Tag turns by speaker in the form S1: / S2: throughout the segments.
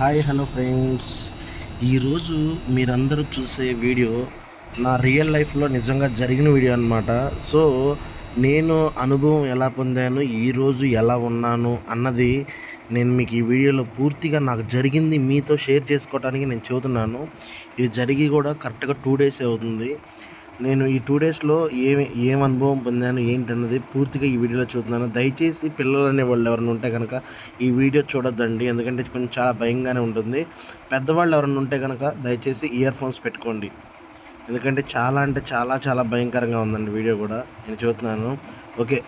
S1: Hi hello friends. ఈరోజు మీరందరూ చూసే వీడియో నా రియల్ లైఫ్లో నిజంగా జరిగిన వీడియో అనమాట. సో నేను అనుభవం ఎలా పొందాను, ఈరోజు ఎలా ఉన్నాను అన్నది నేను మీకు ఈ వీడియోలో పూర్తిగా నాకు జరిగింది మీతో షేర్ చేసుకోవడానికి నేను చెబుతున్నాను. ఇది జరిగి కూడా కరెక్ట్గా 2 డేస్ అవుతుంది. నేను ఈ 2 డేస్లో ఏం అనుభవం పొందాను ఏంటన్నది పూర్తిగా ఈ వీడియోలో చూస్తున్నాను. దయచేసి పిల్లలు అనేవాళ్ళు ఎవరైనా ఉంటే కనుక ఈ వీడియో చూడొద్దండి, ఎందుకంటే కొంచెం చాలా భయంగానే ఉంటుంది. పెద్దవాళ్ళు ఎవరైనా ఉంటే కనుక దయచేసి ఇయర్ ఫోన్స్ పెట్టుకోండి, ఎందుకంటే చాలా అంటే చాలా చాలా భయంకరంగా ఉందండి వీడియో కూడా. నేను చూస్తున్నాను. Okay,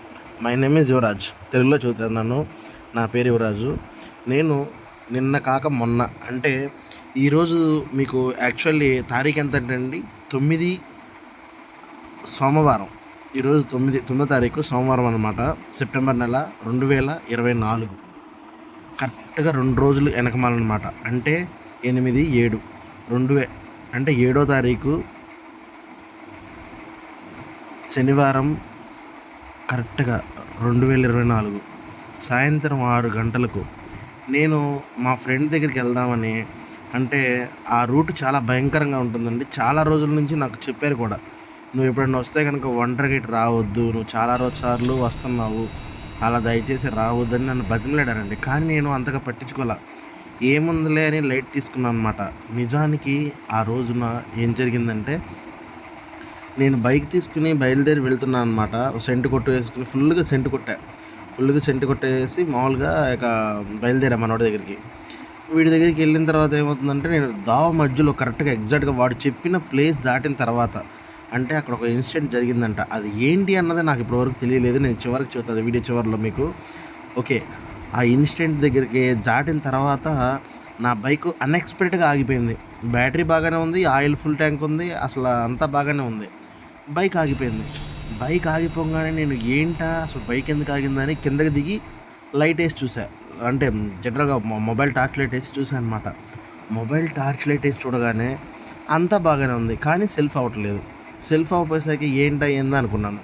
S1: my name is Yuvraj. తెలుగులో చూస్తున్నాను. నా పేరు యువరాజు. నేను నిన్న కాక మొన్న అంటే ఈరోజు మీకు యాక్చువల్లీ తారీఖు ఎంత అంటే అండి 9 సోమవారం. ఈరోజు 9వ తారీఖు సోమవారం అనమాట. సెప్టెంబర్ నెల 2024. కరెక్ట్గా 2 రోజులు వెనకమాలన్నమాట. అంటే 8, 7 అంటే 7వ తారీఖు శనివారం కరెక్ట్గా 2024 సాయంత్రం 6 గంటలకు నేను మా ఫ్రెండ్ దగ్గరికి వెళ్దామని, అంటే ఆ రూట్ చాలా భయంకరంగా ఉంటుందండి. చాలా రోజుల నుంచి నాకు చెప్పారు కూడా, నువ్వు ఎప్పుడైనా వస్తే కనుక ఒంటరిగా ఇటు రావద్దు, నువ్వు చాలా సార్లు వస్తున్నావు, అలా దయచేసి రావద్దని నన్ను బతిమలాడారండి. కానీ నేను అంతగా పట్టించుకోలే, ఏముందిలే అని లైట్ తీసుకున్నాను అనమాట. నిజానికి ఆ రోజున ఏం జరిగిందంటే, నేను బైక్ తీసుకుని బయలుదేరి వెళ్తున్నాను అనమాట. సెంటు కొట్టు వేసుకుని ఫుల్గా సెంటు కొట్టేసి మామూలుగా ఇక బయలుదేరా మనోడి దగ్గరికి. వీడి దగ్గరికి వెళ్ళిన తర్వాత ఏమవుతుందంటే, నేను దావ మధ్యలో కరెక్ట్గా ఎగ్జాక్ట్గా వాడు చెప్పిన ప్లేస్ దాటిన తర్వాత, అంటే అక్కడ ఒక ఇన్సిడెంట్ జరిగిందంట. అది ఏంటి అన్నది నాకు ఇప్పటివరకు తెలియలేదు. నేను చివరికి చెబుతాను వీడియో చివరిలో మీకు. ఓకే, ఆ ఇన్సిడెంట్ దగ్గరికి దాటిన తర్వాత నా బైక్ అన్ఎక్స్పెక్టెడ్గా ఆగిపోయింది. బ్యాటరీ బాగానే ఉంది, ఆయిల్ ఫుల్ ట్యాంక్ ఉంది, అసలు అంతా బాగానే ఉంది. బైక్ ఆగిపోయింది. బైక్ ఆగిపోగానే నేను ఏంటా అసలు బైక్ ఎందుకు ఆగిందని కిందకి దిగి లైట్ వేసి చూసా. అంటే జనరల్గా మొబైల్ టార్చ్ లైట్ వేసి చూసాను అనమాట. మొబైల్ టార్చ్ లైట్ వేసి చూడగానే అంతా బాగానే ఉంది, కానీ సెల్ఫ్ అవ్వట్లేదు. సెల్ఫ్ అయిపోయేసరికి ఏంటా అనుకున్నాను.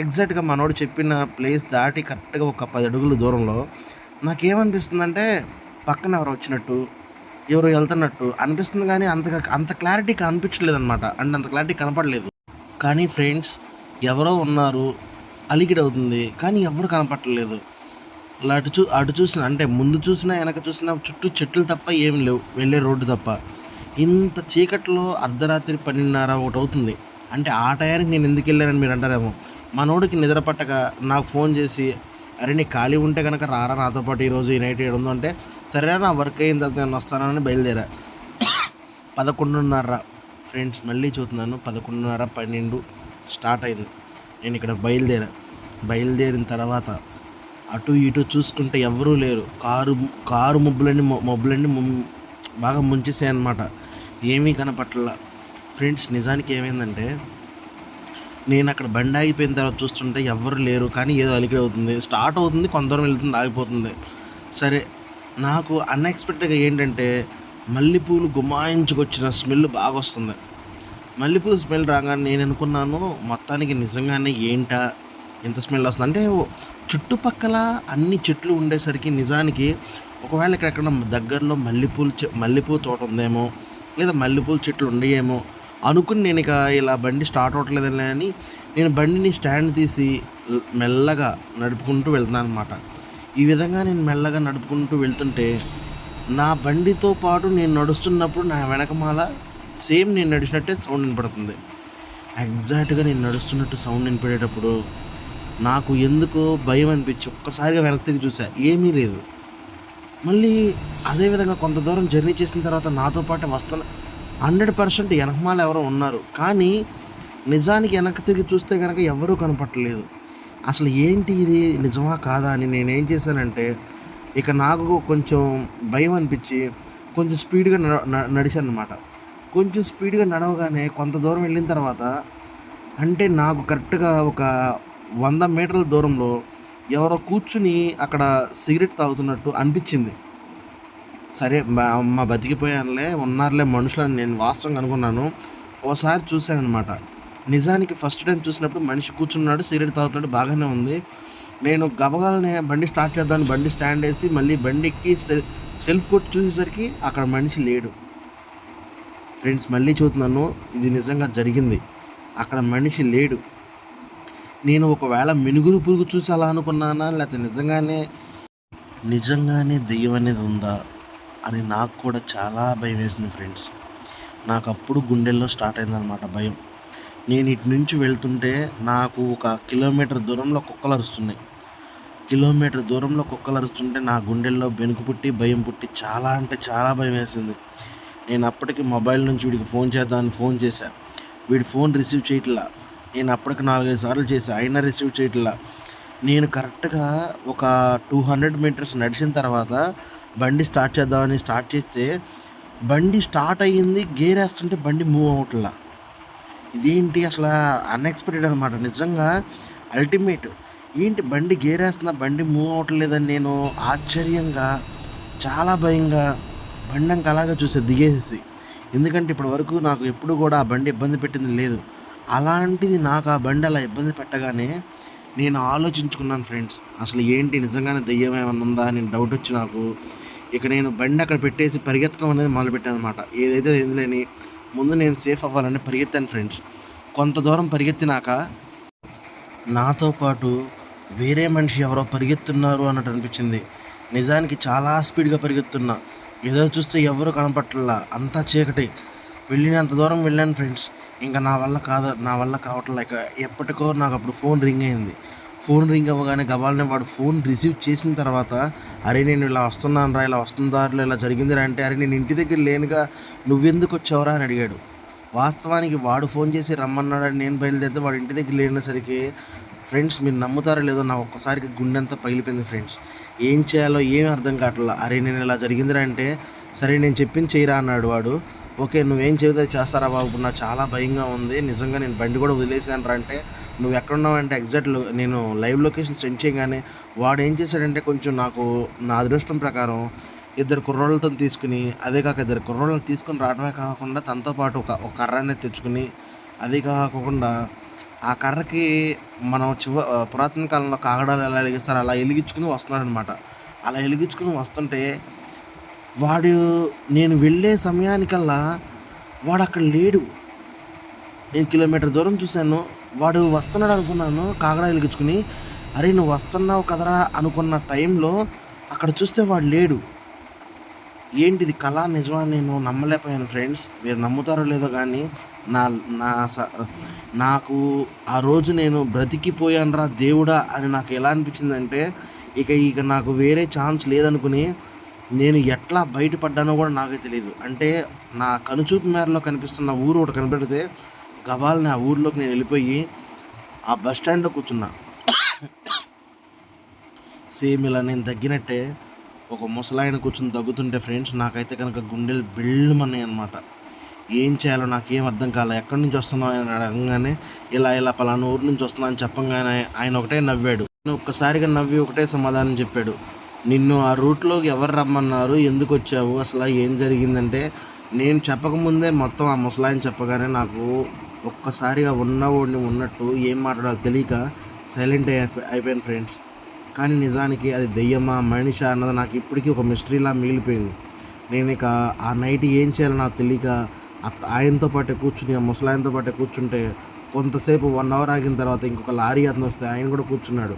S1: ఎగ్జాక్ట్గా మనోడు చెప్పిన ప్లేస్ దాటి కరెక్ట్గా ఒక 10 అడుగుల దూరంలో నాకేమనిపిస్తుందంటే, పక్కన ఎవరు వచ్చినట్టు, ఎవరు వెళ్తున్నట్టు అనిపిస్తుంది, కానీ అంత క్లారిటీ కనిపించలేదు అనమాట. అండ్ అంత క్లారిటీ కనపడలేదు. కానీ ఫ్రెండ్స్, ఎవరో ఉన్నారు, అలికిడ్ అవుతుంది, కానీ ఎవరు కనపడలేదు. అటు చూసిన, అంటే ముందు చూసినా వెనక చూసినా చుట్టూ చెట్లు తప్ప ఏం లేవు, వెళ్ళే రోడ్డు తప్ప. ఇంత చీకట్లో అర్ధరాత్రి 12:30 అవుతుంది. అంటే ఆ టయానికి నేను ఎందుకు వెళ్ళానని మీరు అంటారేమో. మనోడికి నిద్ర పట్టక నాకు ఫోన్ చేసి, అరే నీ ఖాళీ ఉంటే కనుక రారా నాతో పాటు ఈరోజు ఈ నైట్ 7 ఉందంటే, సరే నా వర్క్ అయిన తర్వాత నేను వస్తానని బయలుదేరా. 11:30 ఫ్రెండ్స్, మళ్ళీ చూస్తున్నాను. 11:30, 12 స్టార్ట్ అయింది. నేను ఇక్కడ బయలుదేరిన తర్వాత అటు ఇటు చూసుకుంటే ఎవరూ లేరు. కారు మబ్బులన్నీ బాగా ముంచేసాయి అన్నమాట. ఏమీ కనపట్ల. ఫ్రెండ్స్, నిజానికి ఏమైందంటే, నేను అక్కడ బండి ఆగిపోయిన తర్వాత చూస్తుంటే ఎవరు లేరు, కానీ ఏదో అలికిడి అవుతుంది. స్టార్ట్ అవుతుంది, కొంత దూరం వెళ్తుంది, ఆగిపోతుంది. సరే, నాకు అన్ఎక్స్పెక్టెడ్గా ఏంటంటే మల్లెపూలు గుమాయించుకొచ్చిన స్మెల్ బాగా వస్తుంది. మల్లెపూలు స్మెల్ రాగానే నేను అనుకున్నాను, మొత్తానికి నిజంగానే ఏంటా ఎంత స్మెల్ వస్తుంది అంటే, చుట్టుపక్కల అన్ని చెట్లు ఉండేసరికి నిజానికి ఒకవేళ ఇక్కడ దగ్గరలో మల్లెపూ తోట ఉందేమో, లేదా మల్లెపూల చెట్లు ఉండయేమో అనుకుని నేను ఇక ఇలా బండి స్టార్ట్ అవ్వట్లేదని అని నేను బండిని స్టాండ్ తీసి మెల్లగా నడుపుకుంటూ వెళ్తున్నాను అనమాట. ఈ విధంగా నేను మెల్లగా నడుపుకుంటూ వెళ్తుంటే, నా బండితో పాటు నేను నడుస్తున్నప్పుడు నా వెనకమాల సేమ్ నేను నడిచినట్టే సౌండ్ వినపడుతుంది. ఎగ్జాక్ట్గా నేను నడుస్తున్నట్టు సౌండ్ వినపడేటప్పుడు నాకు ఎందుకో భయం అనిపించి ఒక్కసారిగా వెనక్కి తిరిగి చూసా, ఏమీ లేదు. మళ్ళీ అదేవిధంగా కొంత దూరం జర్నీ చేసిన తర్వాత నాతో పాటు వస్తున్న 100% వెనకమాల ఎవరో ఉన్నారు, కానీ నిజానికి వెనక్కి తిరిగి చూస్తే కనుక ఎవరూ కనపట్టలేదు. అసలు ఏంటి ఇది, నిజమా కాదా అని నేనేం చేశానంటే, ఇక నాకు కొంచెం భయం అనిపించి కొంచెం స్పీడ్గా నడిచాను అనమాట. కొంచెం స్పీడ్గా నడవగానే కొంత దూరం వెళ్ళిన తర్వాత, అంటే నాకు కరెక్ట్గా ఒక 100 మీటర్ల దూరంలో ఎవరో కూర్చుని అక్కడ సిగరెట్ తాగుతున్నట్టు అనిపించింది. సరే అమ్మ బతికిపోయానులే, ఉన్నారులే మనుషులని నేను వాస్తవంగా అనుకున్నాను. ఓసారి చూశానమాట. నిజానికి ఫస్ట్ టైం చూసినప్పుడు మనిషి కూర్చున్నాడు, సిగరెట్ తాగుతున్నాడు, బాగానే ఉంది. నేను గబగబనే బండి స్టార్ట్ చేద్దామని బండి స్టాండ్ వేసి మళ్ళీ బండి ఎక్కి సెల్ఫ్ కొట్టి చూసేసరికి అక్కడ మనిషి లేడు. ఫ్రెండ్స్ మళ్ళీ చూస్తున్నాను, ఇది నిజంగా జరిగింది. అక్కడ మనిషి లేడు. నేను ఒకవేళ మినుగురు పురుగు చూసి అలా అనుకున్నానా, లేకపోతే నిజంగానే దెయ్యం అనేది ఉందా అని నాకు కూడా చాలా భయం వేసింది ఫ్రెండ్స్. నాకు అప్పుడు గుండెల్లో స్టార్ట్ అయిందనమాట భయం. నేను ఇటు నుంచి వెళ్తుంటే నాకు 1 కిలోమీటర్ దూరంలో కుక్కలు అరుస్తున్నాయి. కిలోమీటర్ దూరంలో కుక్కలు అరుస్తుంటే నా గుండెల్లో బెనుకు పుట్టి భయం పుట్టి చాలా అంటే చాలా భయం వేసింది. నేను అప్పటికి మొబైల్ నుంచి వీడికి ఫోన్ చేద్దామని ఫోన్ చేశా. వీడి ఫోన్ రిసీవ్ చేయట్లా. నేను అప్పటికి 4-5 సార్లు చేశా, అయినా రిసీవ్ చేయట్లా. నేను కరెక్ట్గా ఒక 200 మీటర్స్ నడిచిన తర్వాత బండి స్టార్ట్ చేద్దామని స్టార్ట్ చేస్తే బండి స్టార్ట్ అయ్యింది, గేర్ వేస్తుంటే బండి మూవ్ అవ్వట్లా. ఇదేంటి అసలు అన్ఎక్స్పెక్టెడ్ అనమాట. నిజంగా అల్టిమేట్. ఏంటి బండి గేర్ వేస్తున్నా బండి మూవ్ అవ్వట్లేదని నేను ఆశ్చర్యంగా చాలా భయంగా బండి అంక అలాగే చూసా దిగేసేసి. ఎందుకంటే ఇప్పటి వరకు నాకు ఎప్పుడు కూడా ఆ బండి ఇబ్బంది పెట్టింది లేదు. అలాంటిది నాకు ఆ బండి అలా ఇబ్బంది పెట్టగానే నేను ఆలోచించుకున్నాను ఫ్రెండ్స్, అసలు ఏంటి నిజంగానే దెయ్యం ఏమన్నా ఉందా అని డౌట్ వచ్చి నాకు ఇక నేను బండి అక్కడ పెట్టేసి పరిగెత్తడం అనేది మొదలుపెట్టాను అనమాట. ఏదైతే ఎందులేని ముందు నేను సేఫ్ అవ్వాలని పరిగెత్తాను ఫ్రెండ్స్. కొంత దూరం పరిగెత్తినాక నాతో పాటు వేరే మనిషి ఎవరో పరిగెత్తున్నారు అన్నట్టు అనిపించింది. నిజానికి చాలా స్పీడ్గా పరిగెత్తున్నా. ఏదో చూస్తే ఎవరు కనపట్లా, అంతా చీకటి. వెళ్ళినంత దూరం వెళ్ళాను ఫ్రెండ్స్. ఇంకా నా వల్ల కావట్లే. ఇక ఎప్పటికో నాకు అప్పుడు ఫోన్ రింగ్ అయింది. ఫోన్ రింగ్ అవ్వగానే గబాలనే వాడు ఫోన్ రిసీవ్ చేసిన తర్వాత, అరే నేను ఇలా వస్తున్నాను రా, ఇలా వస్తున్న దారిలో ఇలా జరిగిందిరా అంటే, అరే నేను ఇంటి దగ్గర లేనుగా నువ్వెందుకు వచ్చావురా అని అడిగాడు. వాస్తవానికి వాడు ఫోన్ చేసి రమ్మన్నాడని నేను బయలుదేరితే వాడు ఇంటి దగ్గర లేనేసరికి ఫ్రెండ్స్ మీరు నమ్ముతారో లేదో నాకు ఒక్కసారికి గుండెంతా పగిలిపోయింది ఫ్రెండ్స్. ఏం చేయాలో ఏం అర్థం కావట్లా. అరే నేను ఇలా జరిగిందిరా అంటే, సరే నేను చెప్పింది చేయరా అన్నాడు వాడు. ఓకే నువ్వేం చెబితే చేస్తారా బాబు, ఇప్పుడు నాకు చాలా భయంగా ఉంది, నిజంగా నేను బండి కూడా వదిలేసాను రా అంటే, నువ్వు ఎక్కడున్నావు అంటే ఎగ్జాక్ట్ నేను లైవ్ లొకేషన్ సెండ్ చేయగానే వాడు ఏం చేశాడంటే, కొంచెం నాకు నా అదృష్టం ప్రకారం 2 కుర్రోళ్ళతో తీసుకుని, అదే కాక 2 కుర్రోళ్ళని తీసుకుని రావడమే కాకుండా తనతో పాటు ఒక కర్ర అనేది తెచ్చుకుని, అదే కాకుండా ఆ కర్రకి మనం పురాతన కాలంలో కాగడాలు ఎలా వెలిగిస్తారో అలా వెలిగించుకుని వస్తున్నాడు అనమాట. అలా వెలిగించుకుని వస్తుంటే నేను వెళ్ళే సమయానికల్లా వాడు అక్కడ లేడు. నేను కిలోమీటర్ దూరం చూశాను, వాడు వస్తున్నాడు అనుకున్నాను కాగడా వెలిగించుకుని. అరే నువ్వు వస్తున్నావు కదరా అనుకున్న టైంలో అక్కడ చూస్తే వాడు లేడు. ఏంటిది కళ నిజమా నేను నమ్మలేకపోయాను ఫ్రెండ్స్. మీరు నమ్ముతారో లేదో కానీ నాకు ఆ రోజు నేను బ్రతికిపోయానురా దేవుడా అని నాకు ఎలా అనిపించిందంటే, ఇక నాకు వేరే ఛాన్స్ లేదనుకుని నేను ఎట్లా బయటపడ్డానో కూడా నాకే తెలియదు. అంటే నా కనుచూపు మేరలో కనిపిస్తున్న ఊరు ఒకటి కనిపెడితే గబాల్ని ఆ ఊరిలోకి నేను వెళ్ళిపోయి ఆ బస్ స్టాండ్లో కూర్చున్నా. సేమ్ ఇలా నేను తగ్గినట్టే ఒక ముసలాయన కూర్చొని దగ్గుతుంటే ఫ్రెండ్స్ నాకైతే కనుక గుండెలు బిళ్ళమన్నాయి అనమాట. ఏం చేయాలో నాకేం అర్థం కాలే. ఎక్కడి నుంచి వస్తున్నావు అని అడగంగానే ఇలా పలానా ఊరు నుంచి వస్తున్నా అని చెప్పంగానే ఆయన ఒకటే నవ్వాడు. ఒక్కసారిగా నవ్వి ఒకటే సమాధానం చెప్పాడు, నిన్ను ఆ రూట్లోకి ఎవరు రమ్మన్నారు, ఎందుకు వచ్చావు, అసలు ఏం జరిగిందంటే, నేను చెప్పకముందే మొత్తం ఆ ముసలాయన చెప్పగానే నాకు ఒక్కసారిగా ఉన్నవాడిని ఉన్నట్టు ఏం మాట్లాడాలో తెలియక సైలెంట్ అయిపోయాను ఫ్రెండ్స్. కానీ నిజానికి అది దెయ్యమా మనిషా అన్నది నాకు ఇప్పటికీ ఒక మిస్టరీలా మిగిలిపోయింది. నేను ఇక ఆ నైట్ ఏం చేయాలో నాకు తెలియక ఆయనతో పాటే కూర్చుని ఆ ముసలాయనతో పాటే కూర్చుంటే కొంతసేపు 1 అవర్ ఆగిన తర్వాత ఇంకొక లారీ అతను వస్తే ఆయన కూడా కూర్చున్నాడు.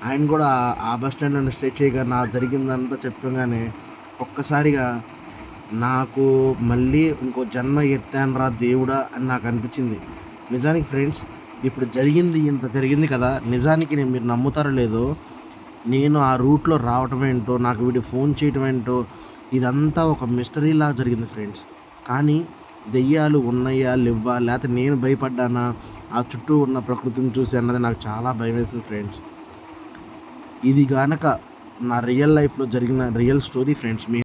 S1: ఆయన కూడా ఆ బస్ స్టాండ్ నుండి స్టే చేయగా నా జరిగిందంతా చెప్పగానే ఒక్కసారిగా నాకు మళ్ళీ ఇంకో జన్మ ఎత్తానురా దేవుడా అని నాకు అనిపించింది. నిజానికి ఫ్రెండ్స్ ఇప్పుడు ఇంత జరిగింది కదా, నిజానికి మీరు నమ్ముతారో లేదో, నేను ఆ రూట్లో రావటం ఏంటో, నాకు వీడి ఫోన్ చేయటం ఏంటో, ఇదంతా ఒక మిస్టరీలా జరిగింది ఫ్రెండ్స్. కానీ దెయ్యాలు ఉన్నాయా లేవా, లేకపోతే నేను భయపడ్డానా ఆ చుట్టూ ఉన్న ప్రకృతిని చూసి అన్నది నాకు చాలా భయం వేసింది ఫ్రెండ్స్. ఇది కనుక నా రియల్ లైఫ్లో జరిగిన రియల్ స్టోరీ ఫ్రెండ్స్.